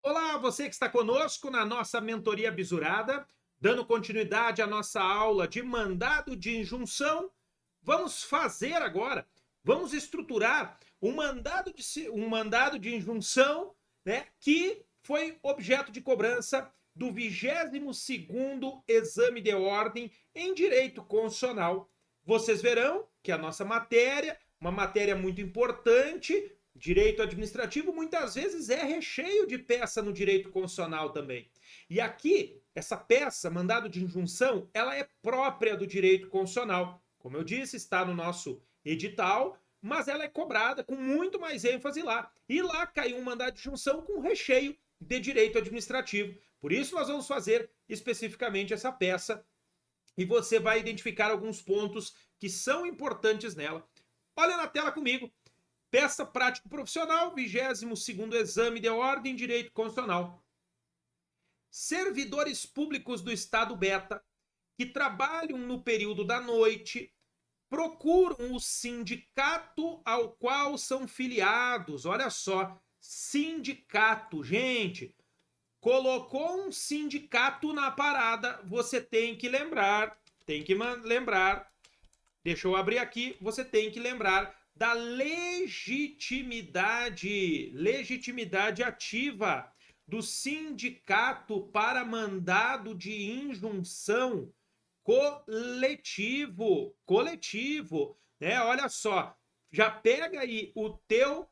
Olá, você que está conosco na nossa mentoria bisurada, dando continuidade à nossa aula de mandado de injunção. Vamos fazer agora, vamos estruturar um mandado de injunção, né, que foi objeto de cobrança do 22º exame de ordem em direito constitucional. Vocês verão que a nossa matéria, uma matéria muito importante, direito administrativo, muitas vezes é recheio de peça no direito constitucional também. E aqui, essa peça, mandado de injunção, ela é própria do direito constitucional. Como eu disse, está no nosso edital, mas ela é cobrada com muito mais ênfase lá. E lá caiu um mandado de injunção com recheio de direito administrativo. Por isso nós vamos fazer especificamente essa peça e você vai identificar alguns pontos que são importantes nela. Olha na tela comigo. Peça prático profissional, 22º exame de ordem em direito constitucional. Servidores públicos do Estado Beta que trabalham no período da noite procuram o sindicato ao qual são filiados. Olha só, sindicato, gente. Colocou um sindicato na parada, você tem que lembrar, deixa eu abrir aqui, você tem que lembrar da legitimidade ativa do sindicato para mandado de injunção coletivo, né? Olha só, já pega aí o teu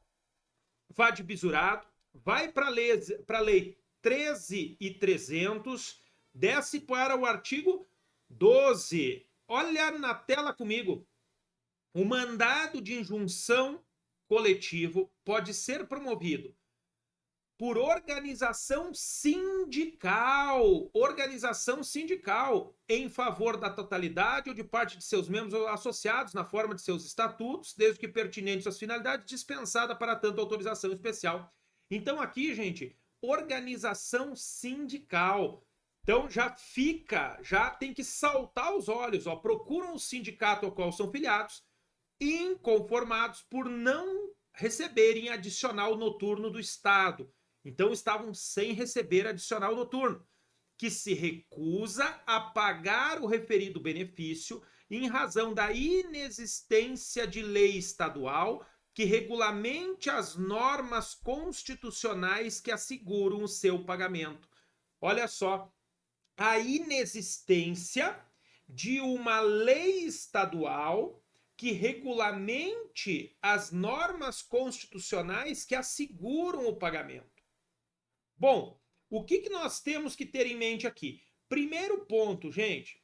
VAD bisurado, vai para a lei 13.300, desce para o artigo 12. Olha na tela comigo. O mandado de injunção coletivo pode ser promovido por organização sindical em favor da totalidade ou de parte de seus membros ou associados na forma de seus estatutos, desde que pertinentes às finalidades, dispensada para tanto autorização especial. Então aqui, gente, organização sindical. Então já tem que saltar os olhos, ó, procuram o sindicato ao qual são filiados, inconformados por não receberem adicional noturno do Estado. Então estavam sem receber adicional noturno, que se recusa a pagar o referido benefício em razão da inexistência de lei estadual que regulamente as normas constitucionais que asseguram o seu pagamento. Olha só, a inexistência de uma lei estadual que regulamente as normas constitucionais que asseguram o pagamento. Bom, o que nós temos que ter em mente aqui? Primeiro ponto, gente,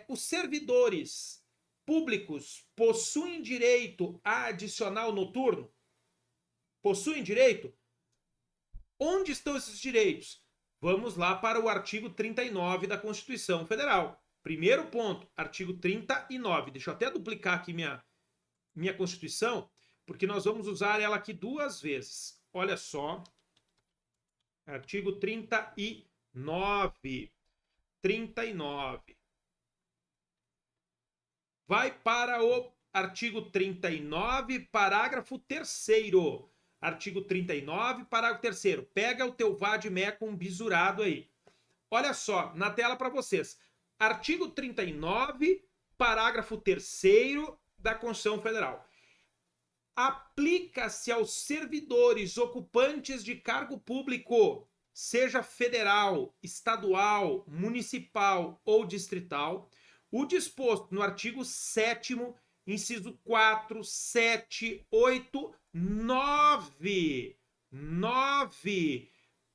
os servidores públicos possuem direito a adicional noturno? Possuem direito? Onde estão esses direitos? Vamos lá para o artigo 39 da Constituição Federal. Primeiro ponto, artigo 39. Deixa eu até duplicar aqui minha Constituição, porque nós vamos usar ela aqui duas vezes. Olha só, artigo 39. Vai para o artigo 39, parágrafo 3º. Artigo 39, parágrafo 3º. Pega o teu VAD-ME com bisurado aí. Olha só, na tela para vocês. Artigo 39, parágrafo 3º da Constituição Federal. Aplica-se aos servidores ocupantes de cargo público, seja federal, estadual, municipal ou distrital, o disposto no artigo 7º, inciso 4, 7, 8, 9,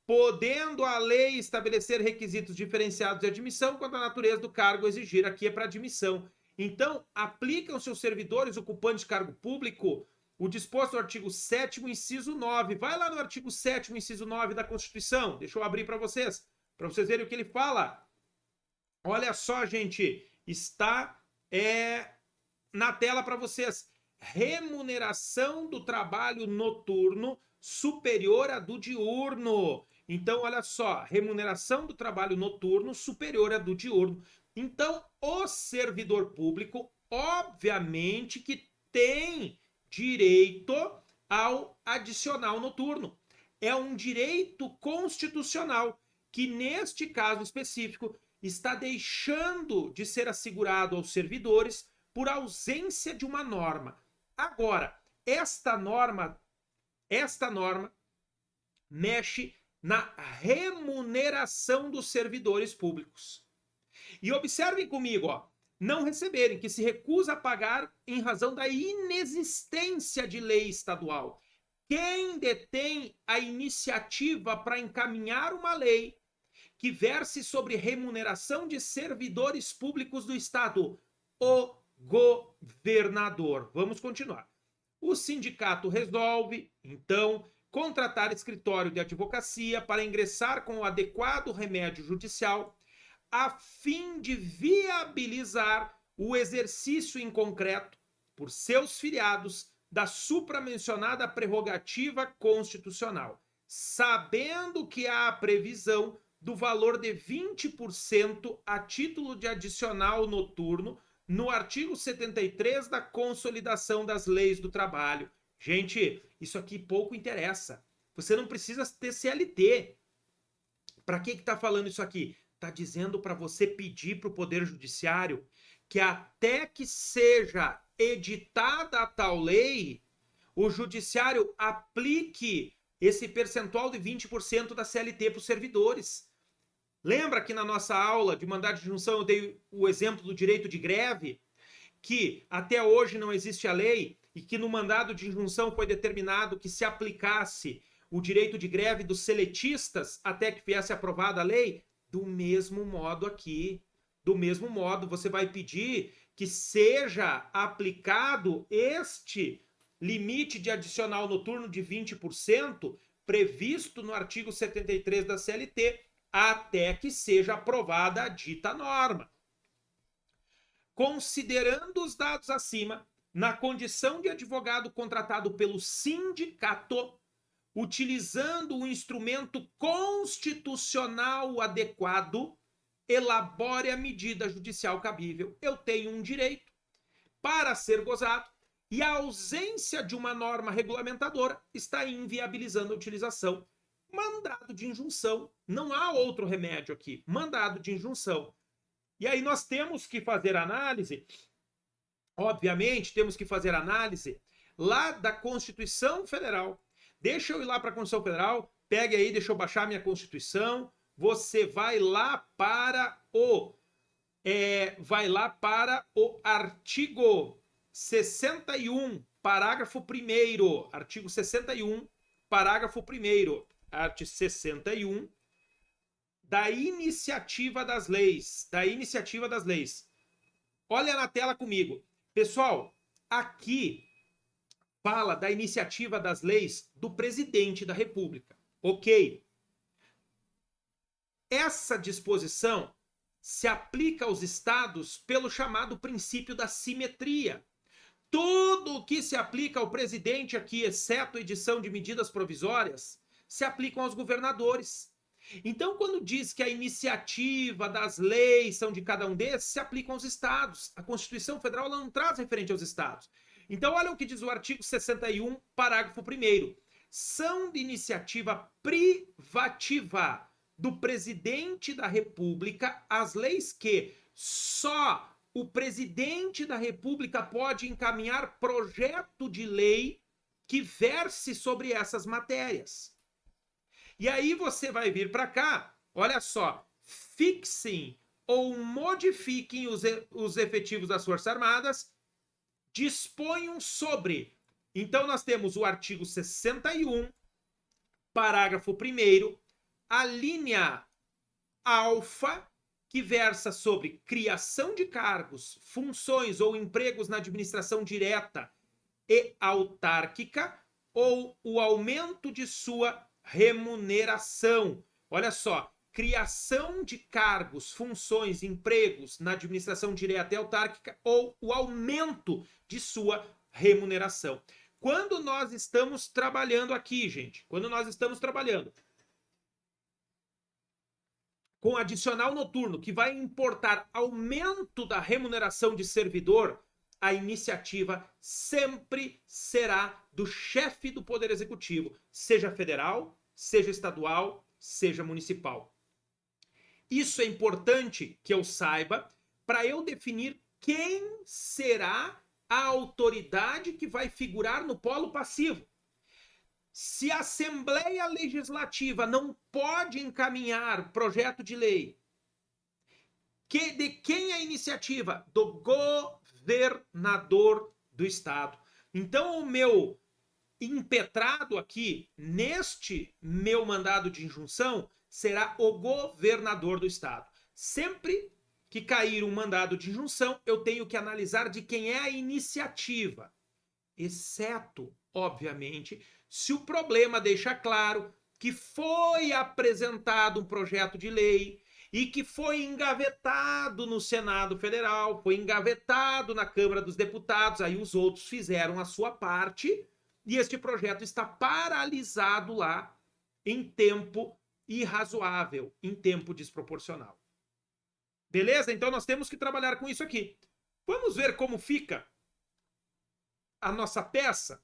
podendo a lei estabelecer requisitos diferenciados de admissão quanto à natureza do cargo exigir. Aqui é para admissão. Então, aplicam-se aos servidores ocupantes de cargo público o disposto no artigo 7º, inciso 9. Vai lá no artigo 7º, inciso 9 da Constituição. Deixa eu abrir para vocês verem o que ele fala. Olha só, gente, está na tela para vocês. Remuneração do trabalho noturno superior à do diurno. Então, olha só, remuneração do trabalho noturno superior à do diurno. Então, o servidor público, obviamente que tem direito ao adicional noturno. é um direito constitucional que, neste caso específico, está deixando de ser assegurado aos servidores por ausência de uma norma. Agora, esta norma mexe na remuneração dos servidores públicos. E observem comigo, ó, não receberem, que se recusa a pagar em razão da inexistência de lei estadual. Quem detém a iniciativa para encaminhar uma lei que verse sobre remuneração de servidores públicos do Estado? O governador. Vamos continuar. O sindicato resolve, então, contratar escritório de advocacia para ingressar com o adequado remédio judicial a fim de viabilizar o exercício em concreto por seus filiados da supramencionada prerrogativa constitucional, sabendo que há a previsão do valor de 20% a título de adicional noturno no artigo 73 da Consolidação das Leis do Trabalho. Gente, isso aqui pouco interessa. Você não precisa ter CLT. Para que está falando isso aqui? Está dizendo para você pedir para o Poder Judiciário que até que seja editada a tal lei, o Judiciário aplique esse percentual de 20% da CLT para os servidores. Lembra que na nossa aula de mandado de junção eu dei o exemplo do direito de greve, que até hoje não existe a lei e que no mandado de injunção foi determinado que se aplicasse o direito de greve dos seletistas até que viesse aprovada a lei? Do mesmo modo aqui, do mesmo modo você vai pedir que seja aplicado este limite de adicional noturno de 20% previsto no artigo 73 da CLT, até que seja aprovada a dita norma. Considerando os dados acima, na condição de advogado contratado pelo sindicato, utilizando o instrumento constitucional adequado, elabore a medida judicial cabível. Eu tenho um direito para ser gozado e a ausência de uma norma regulamentadora está inviabilizando a utilização. Mandado de injunção. Não há outro remédio aqui. Mandado de injunção. E aí nós temos que fazer análise, obviamente, temos que fazer análise lá da Constituição Federal. Deixa eu ir lá para a Constituição Federal, pegue aí, deixa eu baixar minha Constituição, você vai lá para o artigo 61, parágrafo 1º, artigo 61, parágrafo 1º, art. 61, da iniciativa das leis, Olha na tela comigo. Pessoal, aqui fala da iniciativa das leis do presidente da República. Ok. Essa disposição se aplica aos estados pelo chamado princípio da simetria. Tudo o que se aplica ao presidente aqui, exceto a edição de medidas provisórias, se aplicam aos governadores. Então, quando diz que a iniciativa das leis são de cada um desses, se aplicam aos estados. A Constituição Federal não traz referente aos estados. Então, olha o que diz o artigo 61, parágrafo 1º. São de iniciativa privativa do presidente da República as leis que só o presidente da República pode encaminhar projeto de lei que verse sobre essas matérias. E aí você vai vir para cá, olha só, fixem ou modifiquem os efetivos das Forças Armadas, disponham sobre. Então nós temos o artigo 61, parágrafo 1º, a linha alfa, que versa sobre criação de cargos, funções ou empregos na administração direta e autárquica, ou o aumento de sua remuneração. Olha só, criação de cargos, funções, empregos na administração direta e autárquica ou o aumento de sua remuneração. Quando nós estamos trabalhando aqui, gente, quando nós estamos trabalhando com adicional noturno, que vai importar aumento da remuneração de servidor, a iniciativa sempre será do chefe do Poder Executivo, seja federal, seja estadual, seja municipal. Isso é importante que eu saiba para eu definir quem será a autoridade que vai figurar no polo passivo. Se a Assembleia Legislativa não pode encaminhar projeto de lei, de quem é a iniciativa? Do governador do estado. Então, o meu impetrado aqui, neste meu mandado de injunção, será o governador do estado. Sempre que cair um mandado de injunção, eu tenho que analisar de quem é a iniciativa, exceto, obviamente, se o problema deixa claro que foi apresentado um projeto de lei e que foi engavetado no Senado Federal, foi engavetado na Câmara dos Deputados, aí os outros fizeram a sua parte e este projeto está paralisado lá em tempo irrazoável, em tempo desproporcional. Beleza? Então nós temos que trabalhar com isso aqui. Vamos ver como fica a nossa peça?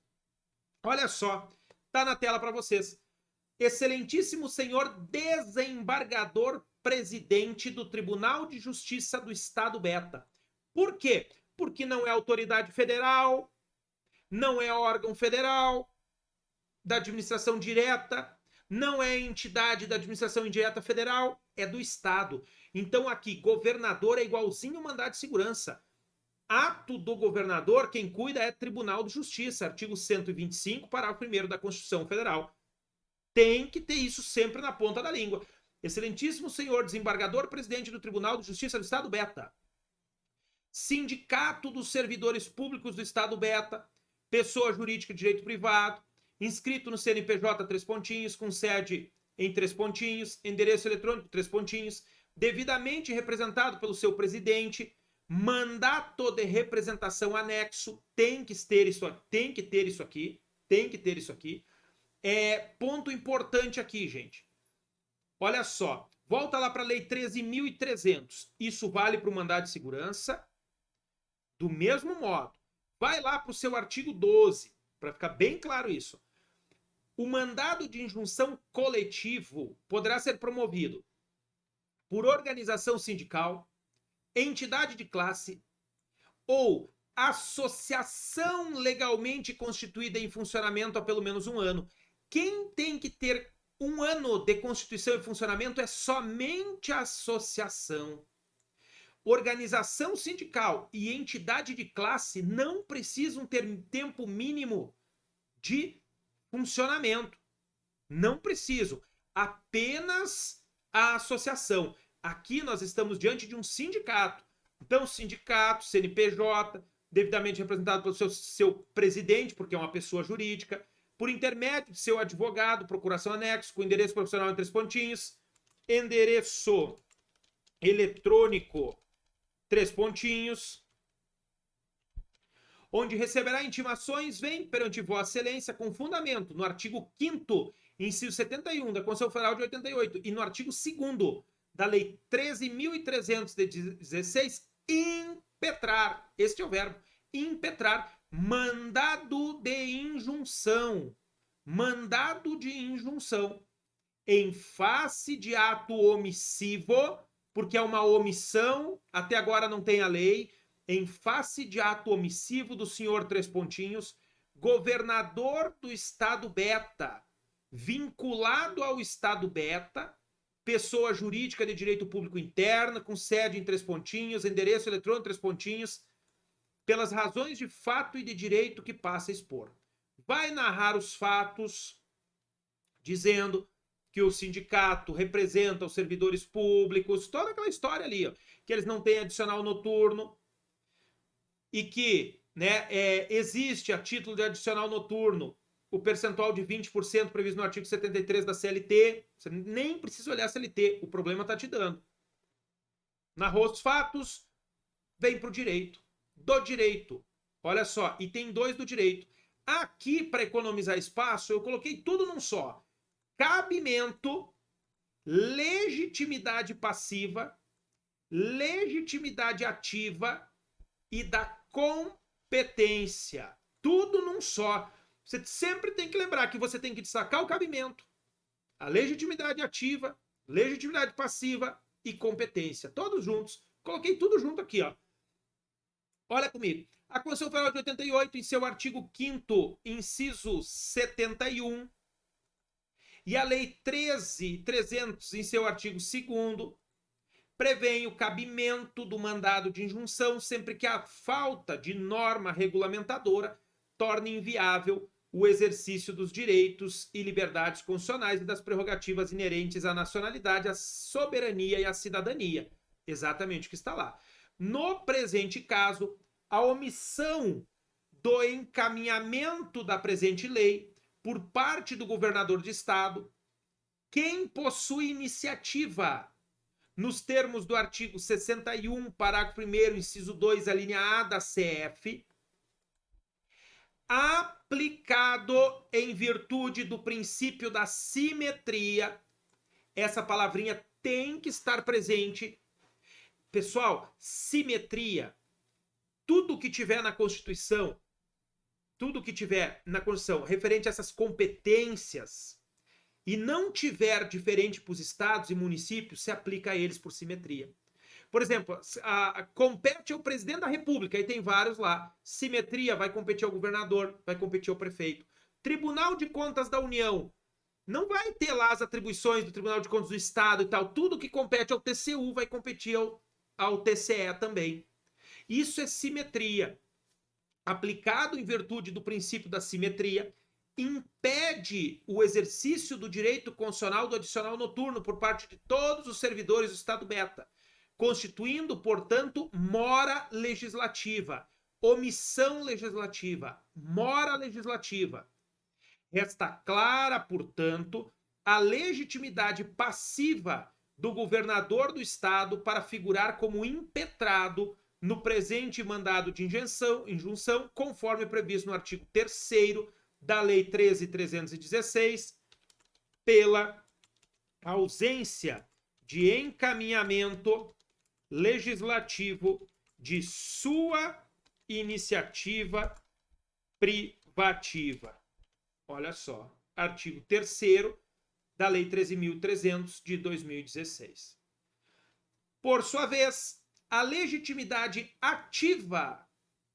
Olha só, tá na tela para vocês. Excelentíssimo senhor desembargador presidente do Tribunal de Justiça do Estado Beta. Por quê? Porque não é autoridade federal, não é órgão federal da administração direta, não é entidade da administração indireta federal, é do Estado. Então aqui, governador é igualzinho mandado de segurança. Ato do governador, quem cuida é Tribunal de Justiça, artigo 125, parágrafo 1º da Constituição Federal. Tem que ter isso sempre na ponta da língua. Excelentíssimo senhor desembargador presidente do Tribunal de Justiça do Estado Beta. Sindicato dos Servidores Públicos do Estado Beta, pessoa jurídica de direito privado, inscrito no CNPJ 3 pontinhos, com sede em 3 pontinhos, endereço eletrônico 3 pontinhos, devidamente representado pelo seu presidente, mandato de representação anexo, tem que ter isso aqui. Ponto importante aqui, gente. Olha só, volta lá para a Lei 13.300. Isso vale para o mandado de segurança. Do mesmo modo, vai lá para o seu artigo 12, para ficar bem claro isso. O mandado de injunção coletivo poderá ser promovido por organização sindical, entidade de classe ou associação legalmente constituída em funcionamento há pelo menos um ano. Quem tem que ter um ano de constituição e funcionamento é somente a associação. Organização sindical e entidade de classe não precisam ter tempo mínimo de funcionamento. Não precisam. Apenas a associação. Aqui nós estamos diante de um sindicato. Então, sindicato, CNPJ, devidamente representado pelo seu presidente, porque é uma pessoa jurídica, por intermédio de seu advogado, procuração anexo, com endereço profissional em 3 pontinhos, endereço eletrônico 3 pontinhos, onde receberá intimações, vem perante Vossa Excelência com fundamento no artigo 5º, inciso 71 da Constituição Federal de 88 e no artigo 2º da Lei 13.300 de 16, impetrar, este é o verbo, impetrar, mandado de injunção, em face de ato omissivo, porque é uma omissão, até agora não tem a lei, em face de ato omissivo do senhor 3 pontinhos, governador do Estado Beta, vinculado ao Estado Beta, pessoa jurídica de direito público interna, com sede em 3 pontinhos, endereço eletrônico 3 pontinhos, pelas razões de fato e de direito que passa a expor. Vai narrar os fatos, dizendo que o sindicato representa os servidores públicos, toda aquela história ali, ó, que eles não têm adicional noturno e que existe a título de adicional noturno o percentual de 20% previsto no artigo 73 da CLT. Você nem precisa olhar a CLT, o problema está te dando. Narrou os fatos, vem para o direito. Do direito, olha só, item 2 do direito. Aqui, para economizar espaço, eu coloquei tudo num só. Cabimento, legitimidade passiva, legitimidade ativa e da competência. Tudo num só. Você sempre tem que lembrar que você tem que destacar o cabimento, a legitimidade ativa, legitimidade passiva e competência. Todos juntos. Coloquei tudo junto aqui, ó. Olha comigo. A Constituição Federal de 88, em seu artigo 5º, inciso 71, e a Lei 13.300, em seu artigo 2º, prevêem o cabimento do mandado de injunção sempre que a falta de norma regulamentadora torne inviável o exercício dos direitos e liberdades constitucionais e das prerrogativas inerentes à nacionalidade, à soberania e à cidadania. Exatamente o que está lá. No presente caso, a omissão do encaminhamento da presente lei por parte do governador de estado, quem possui iniciativa, nos termos do artigo 61, parágrafo 1º, inciso 2, a linha A da CF, aplicado em virtude do princípio da simetria. Essa palavrinha tem que estar presente. Pessoal, simetria. Tudo que tiver na Constituição, referente a essas competências, e não tiver diferente para os estados e municípios, se aplica a eles por simetria. Por exemplo, compete ao presidente da República, aí tem vários lá. Simetria vai competir ao governador, vai competir ao prefeito. Tribunal de Contas da União, não vai ter lá as atribuições do Tribunal de Contas do Estado e tal. Tudo que compete ao TCU vai competir ao TCE também. Isso é simetria. Aplicado em virtude do princípio da simetria, impede o exercício do direito constitucional do adicional noturno por parte de todos os servidores do Estado Beta, constituindo, portanto, mora legislativa, omissão legislativa, mora legislativa. Resta clara, portanto, a legitimidade passiva do governador do Estado para figurar como impetrado no presente mandado de injunção, conforme previsto no artigo 3º da Lei 13.316, pela ausência de encaminhamento legislativo de sua iniciativa privativa. Olha só, artigo 3º da Lei 13.300 de 2016. Por sua vez, a legitimidade ativa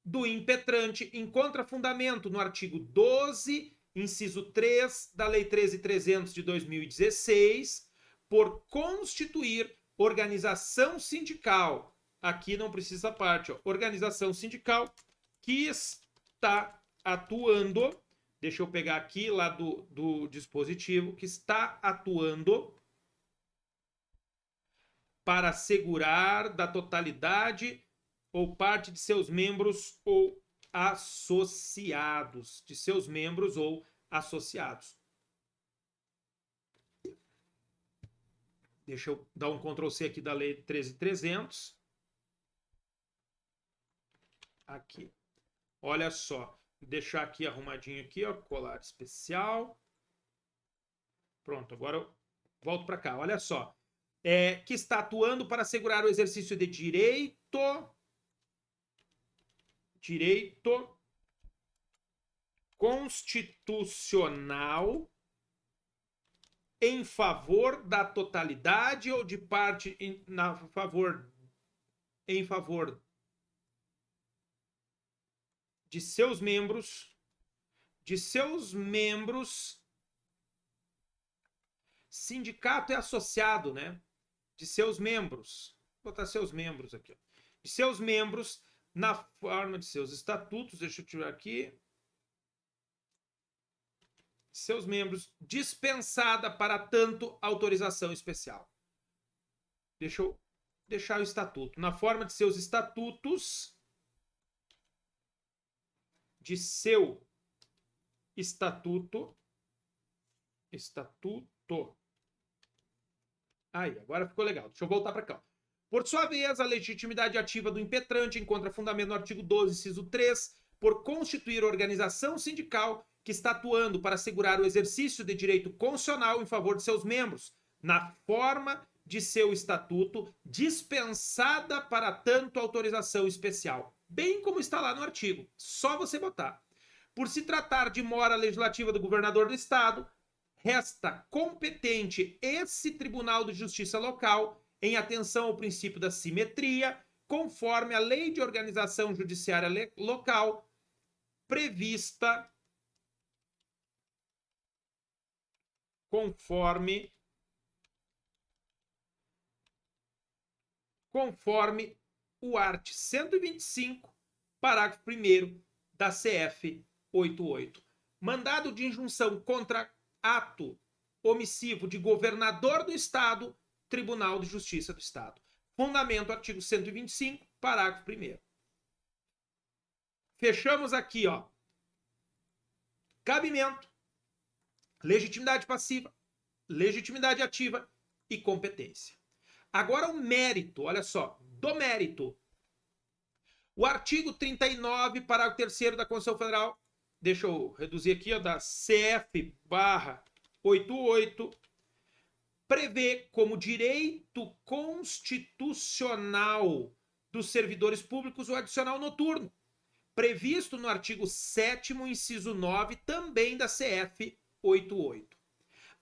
do impetrante encontra fundamento no artigo 12, inciso 3 da Lei 13.300 de 2016, por constituir organização sindical. Aqui não precisa parte, ó, organização sindical que está atuando, deixa eu pegar aqui lá do dispositivo, que está atuando para assegurar da totalidade ou parte de seus membros ou associados. De seus membros ou associados. Deixa eu dar um Ctrl+C aqui da Lei 13.300. Aqui. Olha só. Vou deixar aqui arrumadinho aqui, ó, colar especial. Pronto, agora eu volto para cá. Olha só. Que está atuando para assegurar o exercício de direito constitucional em favor da totalidade ou de parte em favor de seus membros, sindicato é associado, né? De seus membros, vou botar seus membros aqui, ó. De seus membros na forma de seus estatutos, deixa eu tirar aqui, seus membros, dispensada para tanto autorização especial. Deixa eu deixar o estatuto. Na forma de seus estatutos, de seu estatuto. Aí, agora ficou legal. Deixa eu voltar para cá. Por sua vez, a legitimidade ativa do impetrante encontra fundamento no artigo 12, inciso 3, por constituir organização sindical que está atuando para assegurar o exercício de direito constitucional em favor de seus membros, na forma de seu estatuto, dispensada para tanto autorização especial. Bem como está lá no artigo. Só você botar. Por se tratar de mora legislativa do governador do estado, resta competente esse Tribunal de Justiça local em atenção ao princípio da simetria, conforme a Lei de Organização Judiciária Local prevista conforme o art. 125, parágrafo 1º da CF 88. Mandado de injunção contra ato omissivo de governador do Estado, Tribunal de Justiça do Estado. Fundamento, artigo 125, parágrafo 1º. Fechamos aqui, ó. Cabimento, legitimidade passiva, legitimidade ativa e competência. Agora o mérito, olha só, do mérito. O artigo 39, parágrafo 3º da Constituição Federal, deixa eu reduzir aqui, ó, da CF/88, prevê como direito constitucional dos servidores públicos o adicional noturno, previsto no artigo 7º, inciso 9, também da CF 88.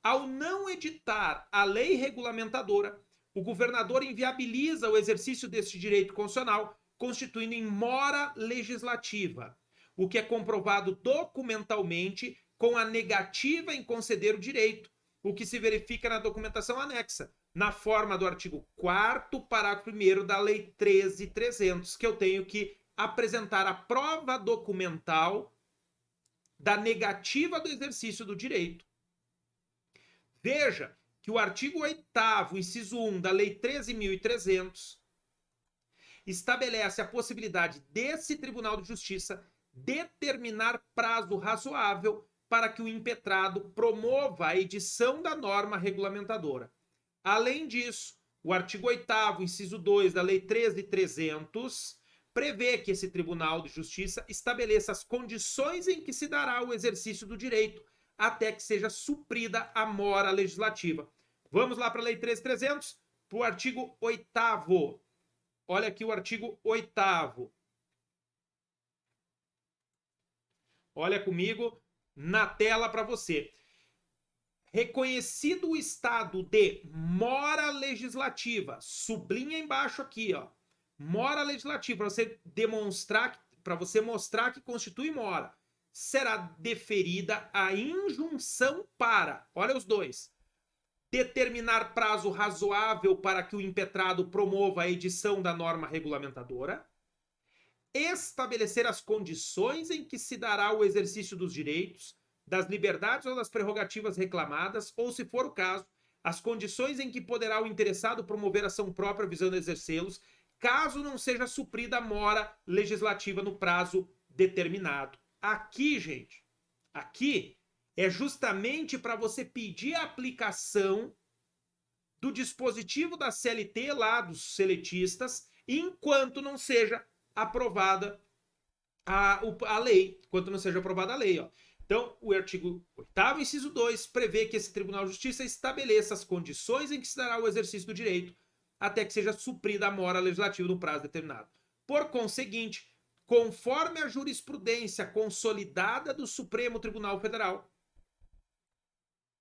Ao não editar a lei regulamentadora, o governador inviabiliza o exercício deste direito constitucional, constituindo em mora legislativa, o que é comprovado documentalmente com a negativa em conceder o direito, o que se verifica na documentação anexa, na forma do artigo 4º, parágrafo 1º da Lei 13.300, que eu tenho que apresentar a prova documental da negativa do exercício do direito. Veja que o artigo 8º, inciso 1 da Lei 13.300, estabelece a possibilidade desse Tribunal de Justiça determinar prazo razoável para que o impetrado promova a edição da norma regulamentadora. Além disso, o artigo 8º, inciso 2 da Lei 13.300, prevê que esse Tribunal de Justiça estabeleça as condições em que se dará o exercício do direito, até que seja suprida a mora legislativa. Vamos lá para a Lei 13.300, para o artigo 8º. Olha aqui o artigo 8º. Olha comigo na tela para você. Reconhecido o estado de mora legislativa, sublinha embaixo aqui, ó. Mora legislativa, para você demonstrar, para você mostrar que constitui mora, será deferida a injunção para, olha os dois, determinar prazo razoável para que o impetrado promova a edição da norma regulamentadora, estabelecer as condições em que se dará o exercício dos direitos, das liberdades ou das prerrogativas reclamadas, ou, se for o caso, as condições em que poderá o interessado promover ação própria visando exercê-los, caso não seja suprida a mora legislativa no prazo determinado. Aqui, gente, aqui é justamente para você pedir a aplicação do dispositivo da CLT lá dos seletistas, enquanto não seja aprovada a lei, enquanto não seja aprovada a lei, ó. Então, o artigo 8º, inciso 2, prevê que esse Tribunal de Justiça estabeleça as condições em que se dará o exercício do direito, até que seja suprida a mora legislativa no prazo determinado. Por conseguinte, conforme a jurisprudência consolidada do Supremo Tribunal Federal,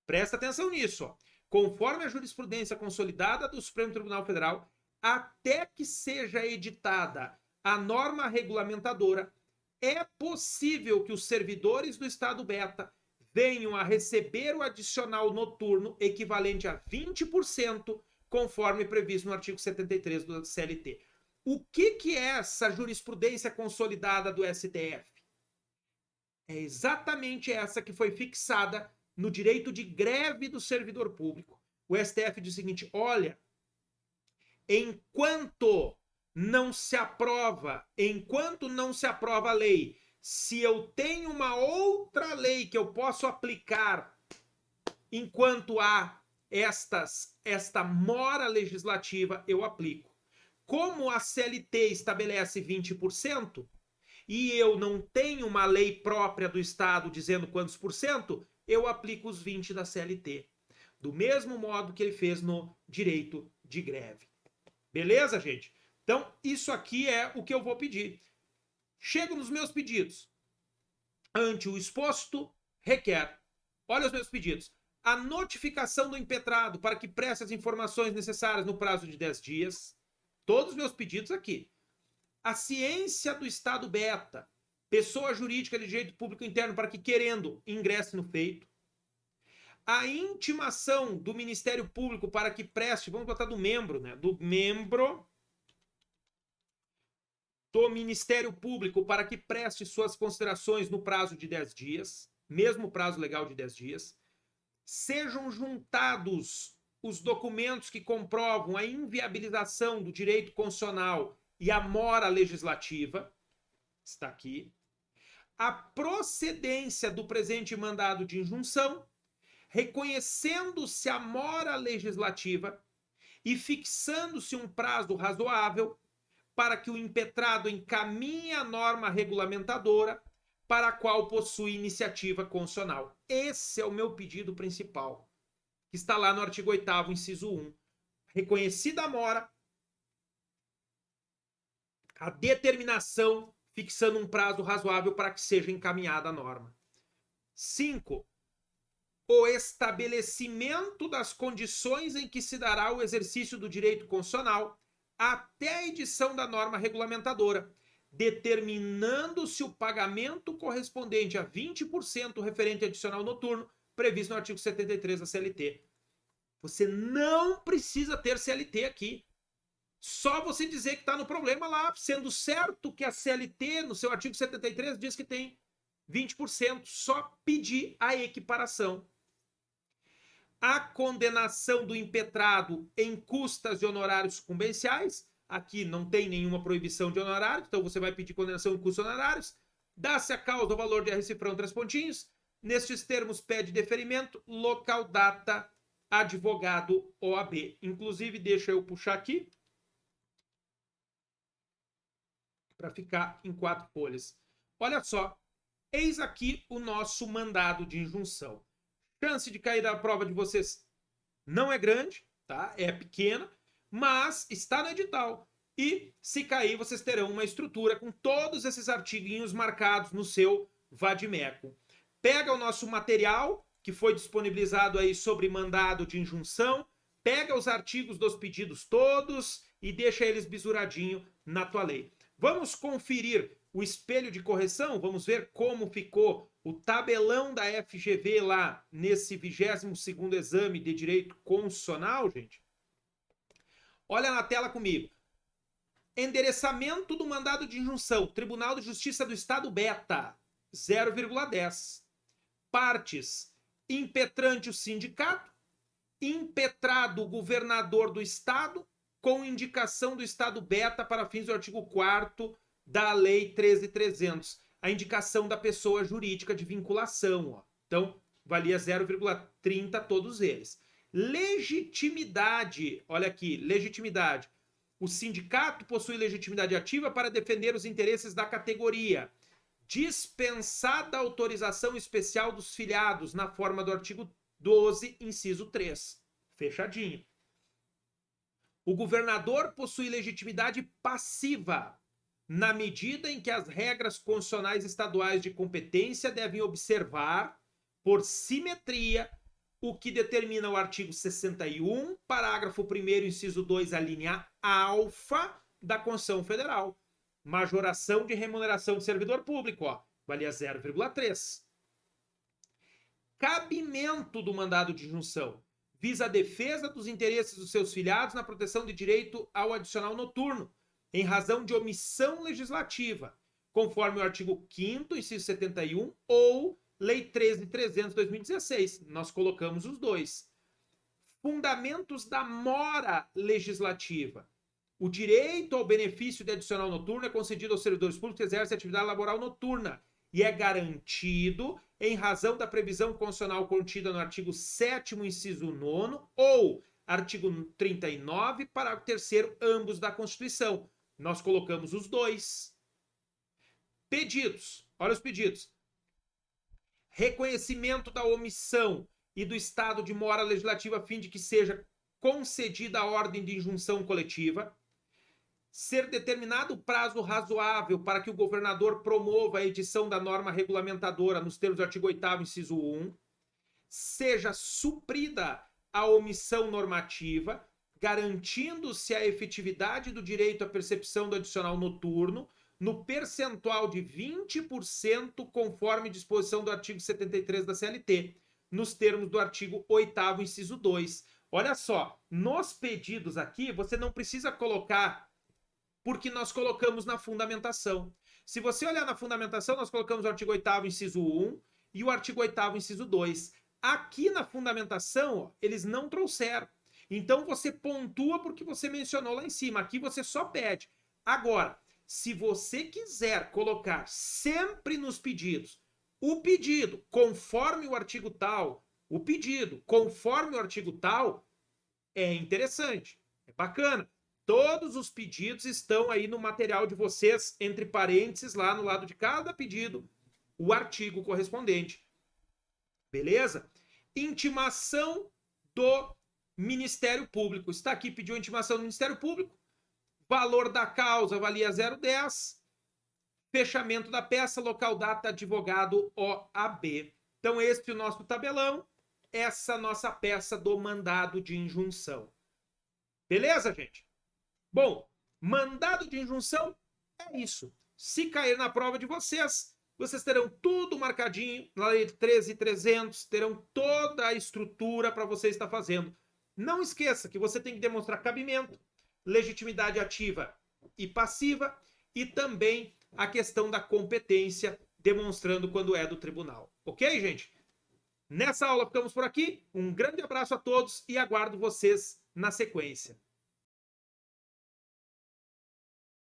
presta atenção nisso, ó. Conforme a jurisprudência consolidada do Supremo Tribunal Federal, até que seja editada a norma regulamentadora, é possível que os servidores do Estado Beta venham a receber o adicional noturno equivalente a 20%, conforme previsto no artigo 73 do CLT. O que é essa jurisprudência consolidada do STF? É exatamente essa que foi fixada no direito de greve do servidor público. O STF diz o seguinte: olha, enquanto não se aprova a lei, se eu tenho uma outra lei que eu posso aplicar enquanto há esta mora legislativa, eu aplico. Como a CLT estabelece 20% e eu não tenho uma lei própria do Estado dizendo quantos por cento, eu aplico os 20% da CLT. Do mesmo modo que ele fez no direito de greve. Beleza, gente? Então, isso aqui é o que eu vou pedir. Chego nos meus pedidos. Ante o exposto, requer. Olha os meus pedidos. A notificação do impetrado para que preste as informações necessárias no prazo de 10 dias. Todos os meus pedidos aqui. A ciência do estado beta, pessoa jurídica de direito público interno para que, querendo, ingresse no feito. A intimação do Ministério Público para que preste, vamos botar do membro, né? Do membro do Ministério Público para que preste suas considerações no prazo de 10 dias, mesmo prazo legal de 10 dias. Sejam juntados os documentos que comprovam a inviabilização do direito constitucional e a mora legislativa, está aqui. A procedência do presente mandado de injunção, reconhecendo-se a mora legislativa e fixando-se um prazo razoável para que o impetrado encaminhe a norma regulamentadora para a qual possui iniciativa constitucional. Esse é o meu pedido principal, que está lá no artigo 8º, inciso 1. Reconhecida a mora, a determinação fixando um prazo razoável para que seja encaminhada a norma. 5. O estabelecimento das condições em que se dará o exercício do direito constitucional até a edição da norma regulamentadora, determinando-se o pagamento correspondente a 20% referente adicional noturno, previsto no artigo 73 da CLT. Você não precisa ter CLT aqui. Só você dizer que está no problema lá, sendo certo que a CLT, no seu artigo 73, diz que tem 20%. Só pedir a equiparação. A condenação do impetrado em custas e honorários sucumbenciais. Aqui não tem nenhuma proibição de honorários, então você vai pedir condenação em custos e honorários. Dá-se a causa o valor de recifrão 3 pontinhos. Nestes termos, pede deferimento, local, data, advogado, OAB. Inclusive, deixa eu puxar aqui para ficar em 4 folhas. Olha só, eis aqui o nosso mandado de injunção. Chance de cair da prova de vocês não é grande, tá? É pequena, mas está no edital. E se cair, vocês terão uma estrutura com todos esses artiguinhos marcados no seu vadimeco. Pega o nosso material, que foi disponibilizado aí sobre mandado de injunção, pega os artigos dos pedidos todos e deixa eles bisuradinho na tua lei. Vamos conferir o espelho de correção, vamos ver como ficou o tabelão da FGV lá nesse 22º exame de direito constitucional, gente. Olha na tela comigo. Endereçamento do mandado de injunção, Tribunal de Justiça do Estado Beta, 0,10. Partes, impetrante o sindicato, impetrado o governador do Estado, com indicação do Estado Beta para fins do artigo 4º da Lei 13.300. A indicação da pessoa jurídica de vinculação. Ó. Então, valia 0,30 todos eles. Legitimidade. Olha aqui, legitimidade. O sindicato possui legitimidade ativa para defender os interesses da categoria. Dispensada a autorização especial dos filiados na forma do artigo 12, inciso 3. Fechadinho. O governador possui legitimidade passiva, na medida em que as regras constitucionais estaduais de competência devem observar, por simetria, o que determina o artigo 61, parágrafo 1º, inciso 2, a linha alfa da Constituição Federal. Majoração de remuneração de servidor público, ó, valia 0,3. Cabimento do mandado de injunção. Visa a defesa dos interesses dos seus filiados na proteção de direito ao adicional noturno, em razão de omissão legislativa, conforme o artigo 5º, inciso 71, ou Lei 13.300/2016. Nós colocamos os dois. Fundamentos da mora legislativa. O direito ao benefício de adicional noturno é concedido aos servidores públicos que exercem atividade laboral noturna e é garantido em razão da previsão constitucional contida no artigo 7º, inciso 9, ou artigo 39, parágrafo 3º, ambos da Constituição. Nós colocamos os dois. Pedidos. Olha os pedidos. Reconhecimento da omissão e do estado de mora legislativa a fim de que seja concedida a ordem de injunção coletiva. Ser determinado prazo razoável para que o governador promova a edição da norma regulamentadora nos termos do artigo 8º, inciso 1. seja suprida a omissão normativa, garantindo-se a efetividade do direito à percepção do adicional noturno no percentual de 20% conforme disposição do artigo 73 da CLT, nos termos do artigo 8º, inciso 2. Olha só, nos pedidos aqui, você não precisa colocar, porque nós colocamos na fundamentação. Se você olhar na fundamentação, nós colocamos o artigo 8º, inciso 1 e o artigo 8º, inciso 2. Aqui na fundamentação, ó, eles não trouxeram. Então, você pontua porque você mencionou lá em cima. Aqui você só pede. Agora, se você quiser colocar sempre nos pedidos o pedido conforme o artigo tal, o pedido conforme o artigo tal, é interessante, é bacana. Todos os pedidos estão aí no material de vocês, entre parênteses, lá no lado de cada pedido, o artigo correspondente. Beleza? Intimação do Ministério Público. Está aqui, pediu intimação do Ministério Público. Valor da causa valia 0,10. Fechamento da peça, local, data, advogado, OAB. Então, este é o nosso tabelão. Essa nossa peça do mandado de injunção. Beleza, gente? Bom, mandado de injunção é isso. Se cair na prova de vocês, vocês terão tudo marcadinho na lei 13.300, terão toda a estrutura para você estar fazendo. Não esqueça que você tem que demonstrar cabimento, legitimidade ativa e passiva e também a questão da competência, demonstrando quando é do tribunal. Ok, gente? Nessa aula ficamos por aqui. Um grande abraço a todos e aguardo vocês na sequência.